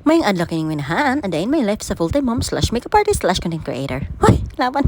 May adlaw kining minahaan, and in my life sa full-time mom / makeup artist / content creator. Hoy, laban.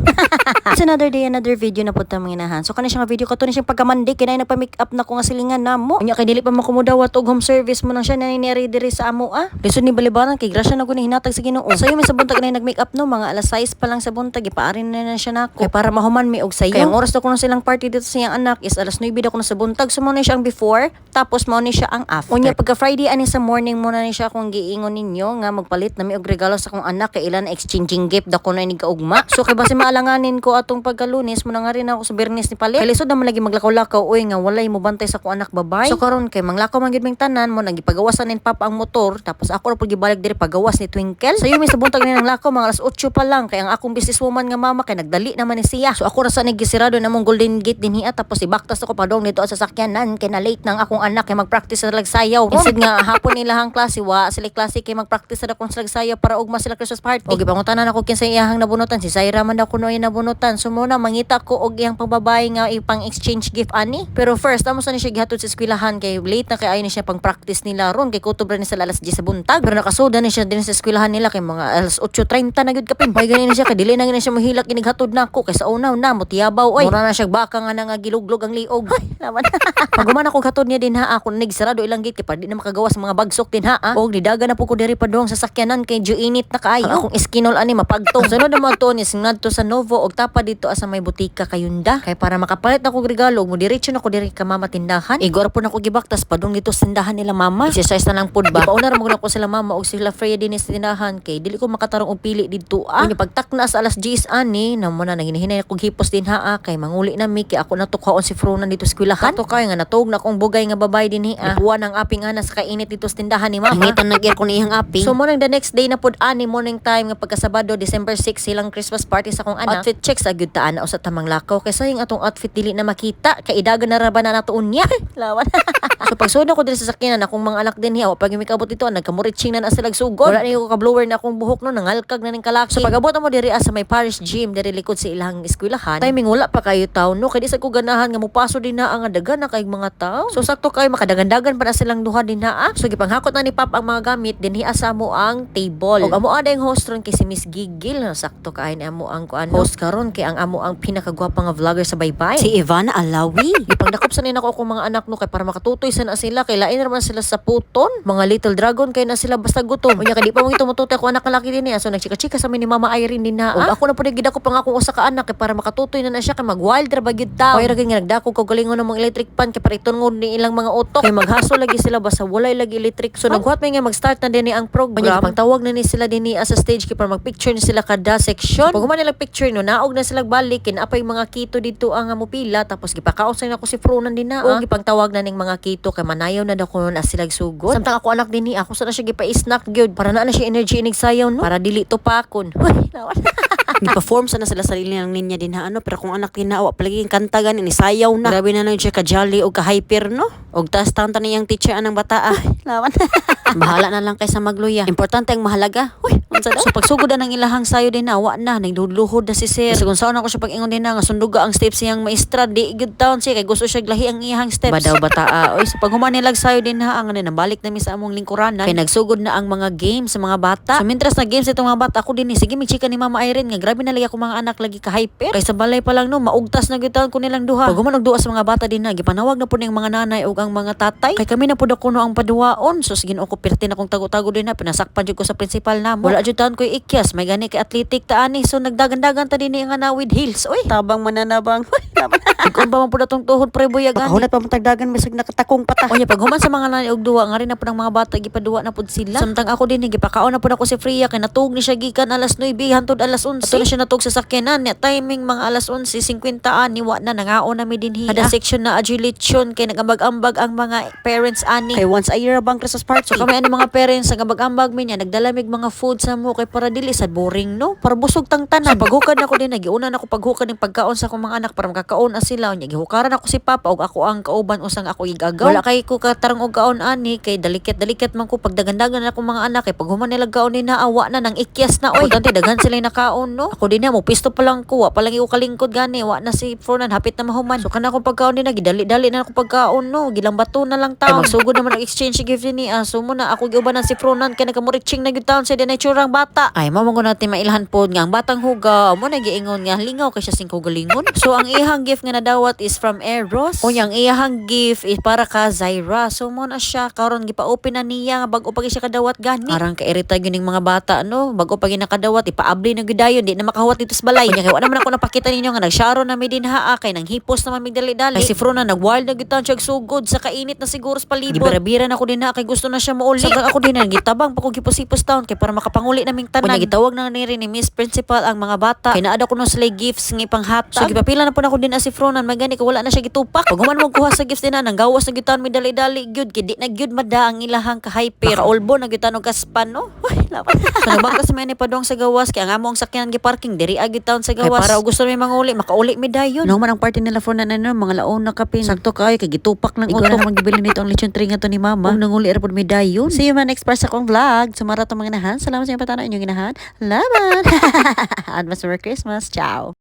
It's another day, another video na po tayong minahaan. So, kani siya nga video ko to na siyang pagkamandi, kinay nagpa-make up na ko nga silingan na mo. Unya, kay dili pa makumudawat og home service mo nang siya naniniri diri sa amo, ah. Lisod ni balibaran, kay grasya na ko ni hinatag sa Ginoo. Sayo, may sa buntag na nag-make up no, mga alas 6 pa lang sa buntag, ipaarin na siya nako. Kay para mahuman mi og sayo. Kaya ang oras na ko na silang party dito sa iyang anak is alas 9 daw ko na sa buntag. So, mo na siya ang before, tapos mo na siya ang after. Unya, pagka Friday ani sa morning mo na ni siya kung giingon ninyo nga magpalit na mi og regalo sa akong anak kay ilan exchanging gift dako na inig kaugma. So kay base maalanganin ko atong pagkalunes mo na nga rin ako sa Bernes ni palit. Kay lisod naman lagi maglakaw-lakaw uy nga walay mo bantay sa akong anak babay. So karon kay manglakaw man gyud ming tanan mo nagipagawasan nin papa ang motor tapos ako ra pud gibalik diri pagawas ni Twinkle. So yumi sa buntag ni nang lakaw mga alas 8 pa lang kay ang akong businesswoman nga mama kay nagdali naman ni siya. So ako ra sa nagisirado na mong Golden Gate dinhi tapos ibaktas ako padong dito sa sakyanan kay na late nang akong anak kay magpractice sa lagsayaw. Instead nga hapon nila hang klase wa sila klase kay magpractice sa akong lagsayaw para ugma sila Christmas party. Og ipangutanan ako kinsa iyahang nabunutan si Zaira man ako no nabunutan. So muna mangita ko og iyang pagbabae nga ipang exchange gift ani. Pero first amo sa ni siya gihatod sa eskwelahan kay late na kay ayon ni siya pang practice nila ron kay kutubra ni sa alas 10 sa buntag. Pero nakasoda ni siya din sa eskwelahan nila kay mga alas 8:30 na gyud kapin. May ganin siya kay dili na gyud siya mahilak inighatod nako kay sa unaw na motiyabaw oy. Mura na siya baka nga nga giluglog ang liog. Ay, naman. Pag ako hatod niya din ha ako nagsarado ilang gate kay pa di na makagawas mga bagsok din ha. Og nidaga na po ko diri padong sa sakyanan kay init na kaayo. Akong iskinol ani mapagtong. Sunod na mo to ni singadto sa Novo og tapa dito asa may butika kayunda. Kay para makapalit ako regalo mo diretso na ko diri ka mama tindahan. Igor po na ko gibaktas padong dito sa tindahan nila mama. Exercise na lang pud ba. Pauna ra mo na ko sila mama og sila Freya din sa tindahan kay dili ko makatarong og pili dito ah. Unya pagtakna sa alas 10 ani na mo na naghinay ko hipos din ha kay manguli na mi kay ako natukhaon si Fronan dito sa eskwelahan. Kato kay nga natog na kong bugay nga babay dinhi ah. Ipuan ang aping ana sa kainit dito sa tindahan ni mama. Ingitan na gyud ko ni iyang aping. So mo nang the next day na pud ani morning time nga pagkasabado December 6 silang Christmas party sa akong anak. Outfit check sa gyud taan sa tamang lakaw kay sayang atong outfit dili na makita kay idagan na ra ba na natuon niya. Lawan. So pagsuod ko diri sa sakyanan akong mga anak din hiya pag mikabot dito nagkamuritsing na sila sugod. Wala ni ko ka blower na akong buhok no nangalkag na ning kalaki. So pagabot mo diri sa may parish gym diri likod sa ilang eskwelahan. Timing wala pa kayo taw no kay di sa ko ganahan nga mopaso din na ang dagan na kay mga tawo. So sakto kay makadagan-dagan pa na silang duha din na. So gipanghakot na ni Pap ang mga gamit din hiya sa mo ang table. Og amo ada yung host ron kay si Miss Gigil. Sakto kay ni amo ang host karon kay ang amo ang pinakagwapa nga vlogger sa baybay. Si Ivana Alawi. Ipangdakop sa nina ko akong mga anak no kay para makatutoy sa na sila kay lain naman sila sa puton. Mga little dragon kay na sila basta gutom. Unya kay di pa mo tumututoy ako anak laki din niya. So nagchika-chika sa ni Mama Irene din na. Og ako na pud gidako pang akong usa ka anak kay para makatutoy na siya kay mag-wild ra bagid taw. Kay ra gyud nga nagdako ko galingon ng mga electric pan kay para itungon ni ilang mga utok. Kay maghaso lagi sila basta walay lagi electric. So naghuat may nga mag-start na din ang program. Pagtawag na ni sila din sa stage kay para mag-picture ni sila kada section. Pag human nila picture no naog na sila balik kin apay mga kito dito ang mupila tapos gipakaon sa nako si Fronan din na. Og gipangtawag na ning mga kito kay manayaw na daw ko na sila sugod. Samtang ako anak din ni ako sa na siya gipa-snack gyud para na siya energy inig sayaw no. Para dili to pakon. Hoy, nawan. Ni-perform sana sila sarili ng linya din ha ano pero kung anak din na wa palagi kanta gani ni sayaw na. Grabe na nang siya ka jolly og ka hyper no. Og taas tanta niyang teacher anang bata ah. Lawan. Bahala na lang kay sa magluya. Importante ang mahalaga. Hoy, unsa daw? So pagsugod na ng ilahang sayo din na wa na nagluhod na si sir. Kasi kung saan ako siya pag-ingon din na nga sunduga ang steps siyang maestra di good town siya kay gusto siya glahi ang iyang steps. Badaw bata oy so pag human nilag sayo din ha ang nabalik na mi sa among lingkuranan kay nagsugod na ang mga games sa mga bata. So mintras na games itong mga bata ako din sige mi-chika ni Mama Irene nga grabe na lagi ako mga anak lagi ka hyper. Kay sa balay pa lang no maugtas na gyud taon ko nilang duha. Pag human nagduwa sa mga bata din na gipanawag na pud ning mga nanay ug ang mga tatay. Kay kami na pud ako no ang paduwaon. So sige ko pirti na kong tago-tago din na pinasakpan jud ko sa principal namo. Wala jud taon ko ikyas may gani kay athletic ta ani so nagdagan-dagan ta din nga na with heels. Oy, tabang mananabang. Kung ba man pud atong tuhod pre buyag ani. Hunat pa matagdagan bisag nakatakong pata. Onya pag human sa mga nanay og duwa nga rin na pud ang mga bata gipaduwa na pud sila. Samtang ako din gipakaon na pud ako si Freya kay natug ni siya gikan alas 9 hangtod alas 11. Ato na siya natug sa sakyanan niya timing mga alas 11:50 ani wa na nangaon na mi dinhi. Kada section na adulation kay nagambag-ambag ang mga parents ani. Kay once a year bang Christmas party. So kami ani mga parents nagambag-ambag mi niya nagdalamig mga food sa mo kay para dili sad boring no. Para busog tang tanan. So paghukad ako din nagiuna na ako paghukad ning pagkaon sa akong mga anak para makakaon na sila unya gihukaran ako si Papa og ako ang kauban usang ako igagaw. Wala kay ko katarong og kaon ani kay daliket man ko pagdagandagan na akong mga anak kay pag human nila kaon ni naawa na nang ikyas na oy. Importante daghan sila nakaon no. Ako din na mo pisto pa lang ko, wa pa lang iko kalingkod gani, wa na si Fronan hapit na mahuman. So kana akong pagkaon din na gidali-dali na akong pagkaon no, gilambato na lang taon. Magsugod naman ang exchange gift ni so mo na ako giuban na si Fronan kay nakamuriching na gyud taon sa dinay tsurang bata. Ay mao man natin mailhan pod nga ang batang huga mo na giingon nga lingaw kay siya singko galingon. So ang iyang gift nga nadawat is from Eros. O yang iyang gift is para ka Zaira. So mo na siya karon gipa-open na niya nga bag-o pa siya kadawat gani. Arang kairita gyud ning mga bata no, bag-o pa nakadawat ipaabli na gyud dayon di na makahawat dito sa balay. Kunya kay wa naman ako napakita ninyo nga nagsyaro na mi din haa kay nang hipos naman mi dali-dali. Ay si Frona nag-wild na gyud siya sugod sa kainit na siguro sa palibot. Gibira-bira na ako din ha kay gusto na siya mauli. Sa ako din na gitabang pa ko gipos-hipos taon kay para makapanguli naming tanan. Kunya gitawag na ni rin ni Miss Principal ang mga bata. Kay naada ko no slay gifts nga ipanghatag. So gipapila na po na ako din si Fronan magani kay wala na siya gitupak. Pag human mo kuha sa gifts din nang gawas na gyud mi dali-dali gyud kay di na gyud mada ang ilahang ka-hyper. Maka-olbo na gyud og kaspan no. Uy, laban. So nagbangkas mi ni padong sa gawas kay ang among sakyanan gi-parking diri agi taon sa gawas. Kay para gusto mi manguli, makauli mi dayon. No man ang party nila Fronan na mga laon na kapin. Sakto kay gitupak ng utok. Ikaw na naman gibili nito ang lechon tray nga to ni mama. Kung nanguli ra pod mi dayon. See you man next part sa akong vlog. Sumara to mga inahan. Salamat sa inyong patanaw inyong inahan. Laban. Advance Merry Christmas. Ciao.